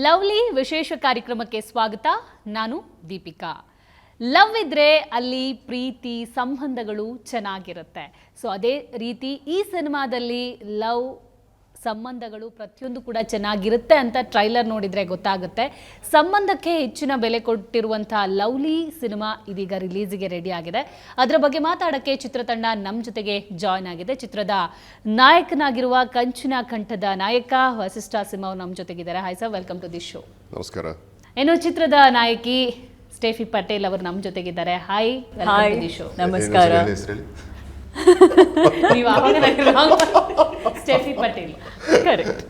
Lovely ವಿಶೇಷ ಕಾರ್ಯಕ್ರಮಕ್ಕೆ ಸ್ವಾಗತ. ನಾನು ದೀಪಿಕಾ. ಲವ್ ಇದ್ರೆ ಅಲ್ಲಿ ಪ್ರೀತಿ ಸಂಬಂಧಗಳು ಚೆನ್ನಾಗಿರುತ್ತೆ. ಸೊ ಅದೇ ರೀತಿ ಈ ಸಿನಿಮಾದಲ್ಲಿ ಲವ್ ಸಂಬಂಧಗಳು ಪ್ರತಿಯೊಂದು ಕೂಡ ಚೆನ್ನಾಗಿರುತ್ತೆ ಅಂತ ಟ್ರೈಲರ್ ನೋಡಿದರೆ ಗೊತ್ತಾಗುತ್ತೆ. ಸಂಬಂಧಕ್ಕೆ ಹೆಚ್ಚಿನ ಬೆಲೆ ಕೊಟ್ಟಿರುವಂತಹ ಲವ್ಲಿ ಸಿನಿಮಾ ಇದೀಗ ರಿಲೀಸಿಗೆ ರೆಡಿ ಆಗಿದೆ. ಅದರ ಬಗ್ಗೆ ಮಾತಾಡೋಕ್ಕೆ ಚಿತ್ರತಂಡ ನಮ್ಮ ಜೊತೆಗೆ ಜಾಯ್ನ್ ಆಗಿದೆ. ಚಿತ್ರದ ನಾಯಕನಾಗಿರುವ ಕಂಚಿನ ಕಂಠದ ನಾಯಕ ವಸಿಷ್ಠ ಸಿಂಹ ಅವರು ನಮ್ಮ ಜೊತೆಗಿದ್ದಾರೆ. Hi sir, welcome to the show. ನಮಸ್ಕಾರ. ಏನು ಚಿತ್ರದ ನಾಯಕಿ ಸ್ಟೇಫಿ ಪಟೇಲ್ ಅವರು ನಮ್ಮ ಜೊತೆಗಿದ್ದಾರೆ. Hi, welcome to the show. ನಮಸ್ಕಾರ. ಸ್ಟೇಫಿ ಪಟೇಲ್, ಕರೆಕ್ಟ್.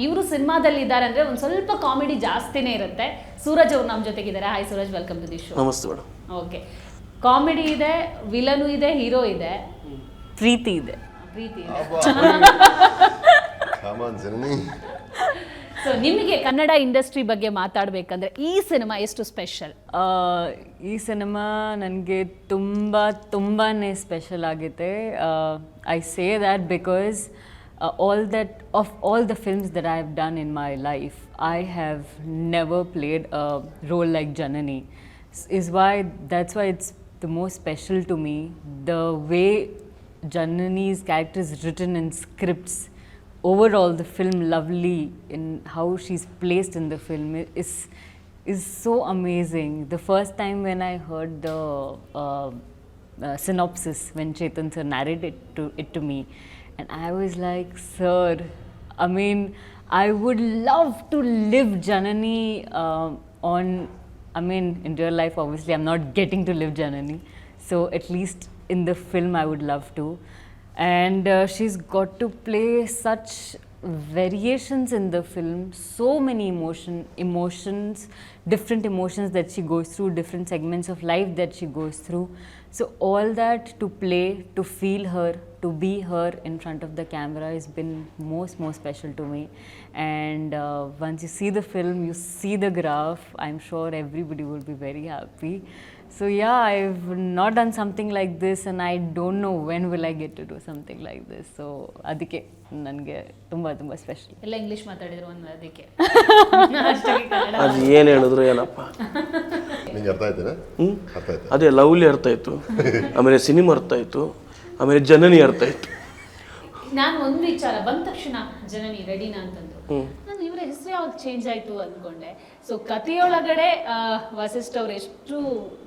ಇವರು ಸಿನಿಮಾದಲ್ಲಿ ಇದ್ದಾರೆ ಅಂದ್ರೆ ಒಂದು ಸ್ವಲ್ಪ ಕಾಮಿಡಿ ಜಾಸ್ತಿನೇ ಇರುತ್ತೆ. ಸೂರಜ್ ಅವರು ನಮ್ಮ ಜೊತೆಗಿದ್ದಾರೆ. Hi Suraj, welcome to the show. ನಮಸ್ತೆ ಮೇಡಮ್. ಓಕೆ, ಕಾಮಿಡಿ ಇದೆ, ವಿಲನು ಇದೆ, ಹೀರೋ ಇದೆ, ಪ್ರೀತಿ ಇದೆ. ಪ್ರೀತಿ ಇದೆ. ಸೊ ನಿಮಗೆ ಕನ್ನಡ ಇಂಡಸ್ಟ್ರಿ ಬಗ್ಗೆ ಮಾತಾಡಬೇಕಂದ್ರೆ ಈ ಸಿನಿಮಾ ಎಷ್ಟು ಸ್ಪೆಷಲ್? ಈ ಸಿನಿಮಾ ನನಗೆ ತುಂಬಾ ಸ್ಪೆಷಲ್ ಆಗಿದೆ. I say that because all the films that I have done in my life, I have never played a role like Janani. That's why it's the most special to me. The way Janani's character is written in scripts, overall the film lovely in how she's placed in the film is so amazing. The first time when I heard the synopsis, when Chetan sir narrated it to me, and I was like, sir, I mean, I would love to live Janani in real life obviously I'm not getting to live Janani, so at least in the film I would love to. And she's got to play such variations in the film, so many emotions, different emotions that she goes through, different segments of life that she goes through. So all that to play, to feel her, to be her in front of the camera has been most special to me. And once you see the film, you see the graph, I'm sure everybody will be very happy. So yeah, I've not done something like this and I don't know when will I get to do something like this. So ಅದಕ್ಕೆ ನನಗೆ ತುಂಬ special. ಎಲ್ಲ English ಮಾತಾಡಿದ್ರು ಒಂದು ಅದಕ್ಕೆ ಅದು ಏನು ಹೇಳಿದ್ರು ಏನಪ್ಪ ನಿಂಗೆ ಅರ್ಥ ಆಯ್ತಾ? ಅರ್ಥ ಆಯ್ತು. ಅದೇ ಲವ್ಲಿ ಅರ್ಥ ಆಯಿತು, ಆಮೇಲೆ ಸಿನಿಮಾ ಅರ್ಥ ಆಯಿತು, ಆಮೇಲೆ ಜನನಿ ಅರ್ಥ ಆಯಿತು. ನಾನು ಒಂದು ವಿಚಾರ ಬಂದ ತಕ್ಷಣ ಜನನಿ ರೆಡಿನಾ ಅಂತಂದ್ರು. ನಾನು ಇವರ ಹೆಸರು ಯಾವಾಗ ಚೇಂಜ್ ಆಯ್ತು ಅಂದ್ಕೊಂಡೆ. ಸೊ ಕಥೆಯೊಳಗಡೆ ವಸಿಷ್ಠ ಅವ್ರು ಎಷ್ಟು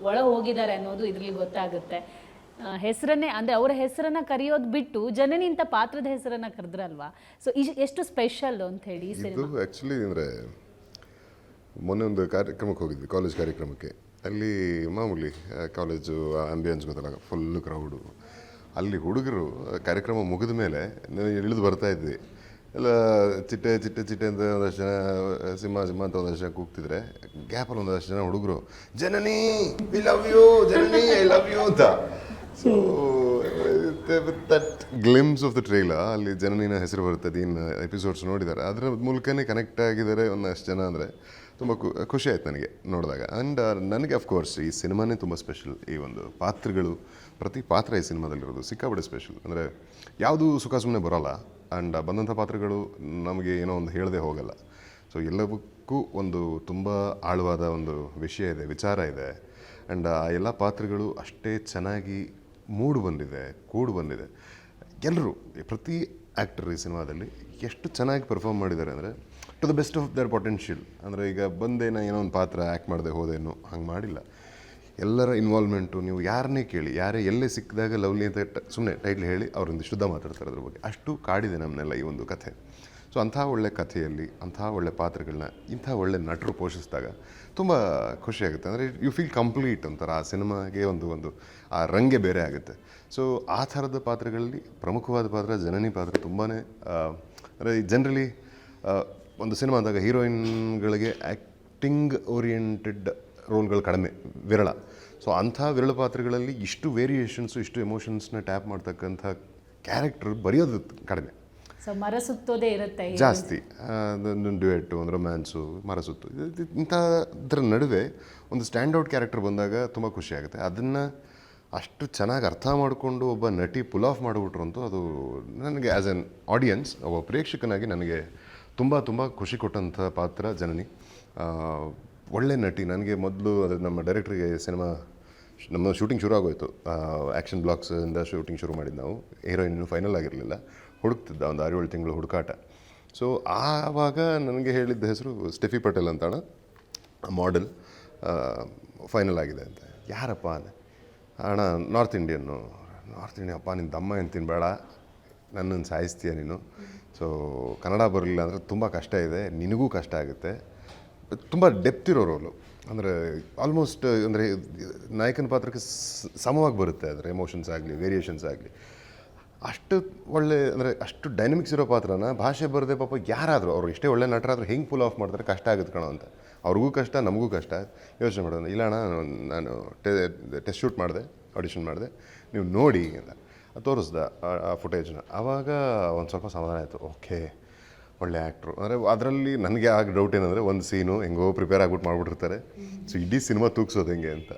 ಒಳ ಹೋಗಿದ್ದಾರೆ ಅನ್ನೋದು ಇದ್ರಲ್ಲಿ ಗೊತ್ತಾಗುತ್ತೆ. ಹೆಸರನ್ನೇ ಅಂದ್ರೆ ಅವರ ಹೆಸರನ್ನ ಕರೆಯೋದು ಬಿಟ್ಟು ಜನನಿ ಅಂತ ಪಾತ್ರದ ಹೆಸರನ್ನ ಕರೆದ್ರಲ್ವಾ. ಸೊ ಎಷ್ಟು ಸ್ಪೆಷಲ್ ಅಂತ ಹೇಳಿ ಈ ಸಿನಿಮಾ. ಇದು ಆ್ಯಕ್ಚುಲಿ ಅಂದರೆ ಮೊನ್ನೆ ಒಂದು ಕಾರ್ಯಕ್ರಮಕ್ಕೆ ಹೋಗಿದ್ವಿ, ಕಾಲೇಜ್ ಕಾರ್ಯಕ್ರಮಕ್ಕೆ. ಅಲ್ಲಿ ಮಾಮೂಲಿ ಕಾಲೇಜು ಆಂಬಿಯನ್ಸ್ ಗೊತ್ತಲ್ಲ, ಫುಲ್ಲು ಕ್ರೌಡು. ಅಲ್ಲಿ ಹುಡುಗರು ಕಾರ್ಯಕ್ರಮ ಮುಗಿದ ಮೇಲೆ ಇಳಿದು ಬರ್ತಾ ಇದ್ವಿ. ಎಲ್ಲ ಚಿಟ್ಟೆ ಅಂತ ಒಂದಷ್ಟು ಜನ, ಸಿಂಹ ಅಂತ ಒಂದಷ್ಟು ಜನ ಕೂಗ್ತಿದ್ರೆ, ಗ್ಯಾಪಲ್ಲಿ ಒಂದಷ್ಟು ಜನ ಹುಡುಗರು Janani we love you, Janani I love you ಅಂತ. So with that glimpse of the trailer ಅಲ್ಲಿ ಜನನಿನ ಹೆಸರು ಬರ್ತದೆ. ಇನ್ನು ಎಪಿಸೋಡ್ಸ್ ನೋಡಿದ್ದಾರೆ, ಅದರ ಮೂಲಕನೇ ಕನೆಕ್ಟ್ ಆಗಿದ್ದಾರೆ ಒಂದಷ್ಟು ಜನ. ಅಂದರೆ ತುಂಬ ಖುಷಿ ಆಯ್ತು ನನಗೆ ನೋಡಿದಾಗ. ಆ್ಯಂಡ್ ನನಗೆ ಅಫ್ಕೋರ್ಸ್ ಈ ಸಿನಿಮಾನೇ ತುಂಬ ಸ್ಪೆಷಲ್. ಈ ಒಂದು ಪಾತ್ರಗಳು, ಪ್ರತಿ ಪಾತ್ರ ಈ ಸಿನಿಮಾದಲ್ಲಿರೋದು ಸಿಕ್ಕಾಪಟ್ಟೆ ಸ್ಪೆಷಲ್. ಅಂದರೆ ಯಾವುದೂ ಸುಖ ಸುಮ್ಮನೆ ಬರೋಲ್ಲ. ಆ್ಯಂಡ್ ಬಂದಂಥ ಪಾತ್ರಗಳು ನಮಗೆ ಏನೋ ಒಂದು ಹೇಳದೆ ಹೋಗಲ್ಲ. ಸೊ ಎಲ್ಲವಕ್ಕೂ ಒಂದು ತುಂಬ ಆಳವಾದ ಒಂದು ವಿಷಯ ಇದೆ, ವಿಚಾರ ಇದೆ. ಆ್ಯಂಡ್ ಆ ಎಲ್ಲ ಪಾತ್ರಗಳು ಅಷ್ಟೇ ಚೆನ್ನಾಗಿ ಕೂಡು ಬಂದಿದೆ. ಎಲ್ಲರೂ, ಪ್ರತಿ ಆ್ಯಕ್ಟರ್ ಈ ಸಿನಿಮಾದಲ್ಲಿ ಎಷ್ಟು ಚೆನ್ನಾಗಿ ಪರ್ಫಾರ್ಮ್ ಮಾಡಿದ್ದಾರೆ ಅಂದರೆ to the best of their potential. ಅಂದರೆ ಈಗ ಬಂದೇನೋ ಏನೋ ಒಂದು ಪಾತ್ರ ಆ್ಯಕ್ಟ್ ಮಾಡದೆ ಹೋದೇನೋ ಹಂಗೆ ಮಾಡಿಲ್ಲ. ಎಲ್ಲರ ಇನ್ವಾಲ್ವ್ಮೆಂಟು, ನೀವು ಯಾರನ್ನೇ ಕೇಳಿ, ಯಾರೇ ಎಲ್ಲೇ ಸಿಕ್ಕಿದಾಗ ಲವ್ಲಿ ಅಂತ ಸುಮ್ಮನೆ ಟೈಟ್ಲ್ ಹೇಳಿ ಅವರೊಂದು ಶುದ್ಧ ಮಾತಾಡ್ತಾರೆ ಅದ್ರ ಬಗ್ಗೆ. ಅಷ್ಟು ಕಾಡಿದೆ ನಮ್ಮನ್ನೆಲ್ಲ ಈ ಒಂದು ಕಥೆ. ಸೊ ಅಂಥ ಒಳ್ಳೆ ಕಥೆಯಲ್ಲಿ ಅಂಥ ಒಳ್ಳೆ ಪಾತ್ರಗಳನ್ನ ಇಂಥ ಒಳ್ಳೆ ನಟರು ಪೋಷಿಸಿದಾಗ ತುಂಬ ಖುಷಿಯಾಗುತ್ತೆ. ಅಂದರೆ ಯು ಫೀಲ್ ಕಂಪ್ಲೀಟ್ ಒಂಥರ. ಆ ಸಿನಿಮಾಗೆ ಒಂದು ಆ ರಂಗೆ ಬೇರೆ ಆಗುತ್ತೆ. ಸೊ ಆ ಥರದ ಪಾತ್ರಗಳಲ್ಲಿ ಪ್ರಮುಖವಾದ ಪಾತ್ರ ಜನನಿ ಪಾತ್ರ. ತುಂಬಾ ಅಂದರೆ ಜನರಲಿ ಒಂದು ಸಿನಿಮಾ ಅಂದಾಗ ಹೀರೋಯಿನ್ಗಳಿಗೆ ಆ್ಯಕ್ಟಿಂಗ್ ಓರಿಯೆಂಟೆಡ್ ರೋಲ್ಗಳು ಕಡಿಮೆ, ವಿರಳ. ಸೊ ಅಂಥ ವಿರಳ ಪಾತ್ರಗಳಲ್ಲಿ ಇಷ್ಟು ವೇರಿಯೇಷನ್ಸು, ಇಷ್ಟು ಎಮೋಷನ್ಸ್ನ ಟ್ಯಾಪ್ ಮಾಡ್ತಕ್ಕಂಥ ಕ್ಯಾರೆಕ್ಟರ್ ಬರೆಯೋದು ಕಡಿಮೆ. ಸೊ ಮರಸುತ್ತೋದೇ ಇರುತ್ತೆ ಜಾಸ್ತಿ. ಒಂದು ಡ್ಯುಯೆಟ್ಟು, ಒಂದು ರೊಮ್ಯಾನ್ಸು, ಮರಸುತ್ತು, ಇಂಥದ್ರ ನಡುವೆ ಒಂದು ಸ್ಟ್ಯಾಂಡೌಟ್ ಕ್ಯಾರೆಕ್ಟರ್ ಬಂದಾಗ ತುಂಬ ಖುಷಿಯಾಗುತ್ತೆ. ಅದನ್ನು ಅಷ್ಟು ಚೆನ್ನಾಗಿ ಅರ್ಥ ಮಾಡಿಕೊಂಡು ಒಬ್ಬ ನಟಿ ಪುಲ್ ಆಫ್ ಮಾಡಿಬಿಟ್ರು ಅಂತೂ ಅದು ನನಗೆ ಆ್ಯಸ್ ಎನ್ ಆಡಿಯನ್ಸ್, ಒಬ್ಬ ಪ್ರೇಕ್ಷಕನಾಗಿ ನನಗೆ ತುಂಬ ಖುಷಿ ಕೊಟ್ಟಂಥ ಪಾತ್ರ ಜನನಿ. ಒಳ್ಳೆ ನಟಿ. ನನಗೆ ಮೊದಲು ಅದು ನಮ್ಮ ಡೈರೆಕ್ಟ್ರಿಗೆ ನಮ್ಮ ಶೂಟಿಂಗ್ ಶುರು ಆಗೋಯ್ತು. ಆ್ಯಕ್ಷನ್ ಬ್ಲಾಕ್ಸಿಂದ ಶೂಟಿಂಗ್ ಶುರು ಮಾಡಿದ್ದು ನಾವು. ಹೀರೋಯಿನ್ ಇನ್ನೂ ಫೈನಲ್ ಆಗಿರಲಿಲ್ಲ, ಹುಡುಕ್ತಿದ್ದ ಒಂದು 6-7 ತಿಂಗಳು ಹುಡುಕಾಟ. ಸೊ ಆವಾಗ ನನಗೆ ಹೇಳಿದ್ದ ಹೆಸರು ಸ್ಟೆಫಿ ಪಟೇಲ್ ಅಂತಣ, ಮಾಡೆಲ್, ಫೈನಲ್ ಆಗಿದೆ ಅಂತ. ಯಾರಪ್ಪ ಅಂದೆ. ಅಣ್ಣ ನಾರ್ತ್ ಇಂಡಿಯನ್ ಅಪ್ಪ, ನಿನ್ನ ದಮ್ಮ ಅಂತೀನಿ, ಬೇಡ ನನ್ನನ್ನು ಸಾಯಿಸ್ತೀಯ ನೀನು. ಸೊ ಕನ್ನಡ ಬರಲಿಲ್ಲ ಅಂದರೆ ತುಂಬ ಕಷ್ಟ ಇದೆ, ನಿನಗೂ ಕಷ್ಟ ಆಗುತ್ತೆ. ತುಂಬ ಡೆಪ್ತ್ ಇರೋ ರೋಲು, ಅಂದರೆ ಆಲ್ಮೋಸ್ಟ್ ಅಂದರೆ ನಾಯಕನ ಪಾತ್ರಕ್ಕೆ ಸಮವಾಗಿ ಬರುತ್ತೆ. ಅದರ ಎಮೋಷನ್ಸ್ ಆಗಲಿ, ವೇರಿಯೇಷನ್ಸ್ ಆಗಲಿ, ಅಷ್ಟು ಒಳ್ಳೆ, ಅಂದರೆ ಅಷ್ಟು ಡೈನಮಿಕ್ಸ್ ಇರೋ ಪಾತ್ರನ ಭಾಷೆ ಬರದೆ ಪಾಪ ಯಾರಾದರೂ ಅವ್ರು ಎಷ್ಟೇ ಒಳ್ಳೆ ನಟರಾದರೂ ಹೆಂಗೆ ಪುಲ್ ಆಫ್ ಮಾಡ್ತಾರೆ, ಕಷ್ಟ ಆಗುತ್ತೆ ಕಣೋ ಅಂತ. ಅವ್ರಿಗೂ ಕಷ್ಟ, ನಮಗೂ ಕಷ್ಟ. ಯೋಚನೆ ಮಾಡೋಣ, ಇಲ್ಲ ಅಣ್ಣ ನಾನು ಟೆಸ್ಟ್ ಶೂಟ್ ಮಾಡಿದೆ, ಆಡಿಷನ್ ಮಾಡಿದೆ, ನೀವು ನೋಡಿ ಅಂತ ತೋರಿಸ್ದೆ ಆ ಫುಟೇಜ್ನ. ಆವಾಗ ಒಂದು ಸ್ವಲ್ಪ ಸಮಾಧಾನ ಆಯಿತು. ಓಕೆ, ಒಳ್ಳೆ ಆ್ಯಕ್ಟ್ರು. ಅಂದರೆ ಅದರಲ್ಲಿ ನನಗೆ ಆಗ ಡೌಟ್ ಏನಂದರೆ, ಒಂದು ಸೀನು ಹೆಂಗೋ ಪ್ರಿಪೇರ್ ಆಗ್ಬಿಟ್ಟು ಮಾಡಿಬಿಟ್ಟಿರ್ತಾರೆ, ಸೊ ಇಡೀ ಸಿನಿಮಾ ತೂಗಿಸೋದು ಹೆಂಗೆ ಅಂತ.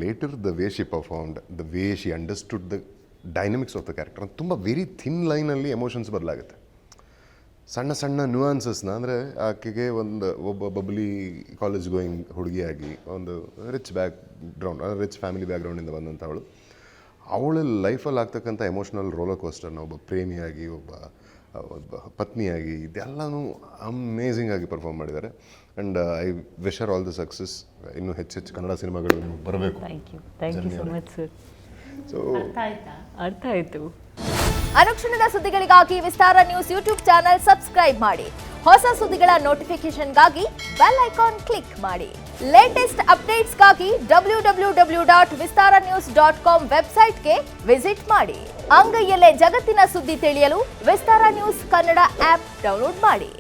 Later the way she performed, the way she understood the dynamics of the character, ತುಂಬ ವೆರಿ ಥಿನ್ ಲೈನಲ್ಲಿ ಎಮೋಷನ್ಸ್ ಬದಲಾಗುತ್ತೆ. ಸಣ್ಣ ಸಣ್ಣ ನ್ಯೂಆನ್ಸಸ್ನ, ಅಂದರೆ ಆಕೆಗೆ ಒಬ್ಬ ಬಬ್ಲಿ ಕಾಲೇಜ್ ಗೋಯಿಂಗ್ ಹುಡುಗಿಯಾಗಿ ಒಂದು ರಿಚ್ ಬ್ಯಾಕ್ಗ್ರೌಂಡ್, ರಿಚ್ ಫ್ಯಾಮಿಲಿ ಬ್ಯಾಕ್ಗ್ರೌಂಡಿಂದ ಬಂದಂಥವಳು, ಅವಳ ಲೈಫಲ್ಲಿ ಆಗ್ತಕ್ಕಂಥ ಎಮೋಷ್ನಲ್ ರೋಲರ್ ಕೋಸ್ಟರ್ನ ಒಬ್ಬ ಪ್ರೇಮಿಯಾಗಿ, ಒಬ್ಬ ಪತ್ನಿಯಾಗಿ, ಇದೆಲ್ಲನೂ ಅಮೇಝಿಂಗ್ ಆಗಿ ಪರ್ಫಾರ್ಮ್ ಮಾಡಿದ್ದಾರೆ. And I wish her all the success. ಇನ್ನೂ ಹೆಚ್ಚೆಚ್ಚು ಕನ್ನಡ ಸಿನಿಮಾಗಳು ಬರಬೇಕು. Thank you so much sir. So ಅರ್ಥ ಆಯಿತು. ಅನುಕ್ಷಣದ ಸುದ್ದಿಗಳಿಗಾಗಿ Vistara news YouTube channel subscribe ಮಾಡಿ. ಹೊಸ ಸುದ್ದಿಗಳ ನೋಟಿಫಿಕೇಶನ್ಗಾಗಿ ಬೆಲ್ ಐಕಾನ್ ಕ್ಲಿಕ್ ಮಾಡಿ. ಲೇಟೆಸ್ಟ್ ಅಪ್ಡೇಟ್ಸ್ಗಾಗಿ www.vistaranews.com ವೆಬ್ಸೈಟ್ಗೆ ವಿಸಿಟ್ ಮಾಡಿ. ಅಂಗೈಯಲ್ಲೇ ಜಗತ್ತಿನ ಸುದ್ದಿ ತಿಳಿಯಲು Vistara news Kannada app download ಮಾಡಿ.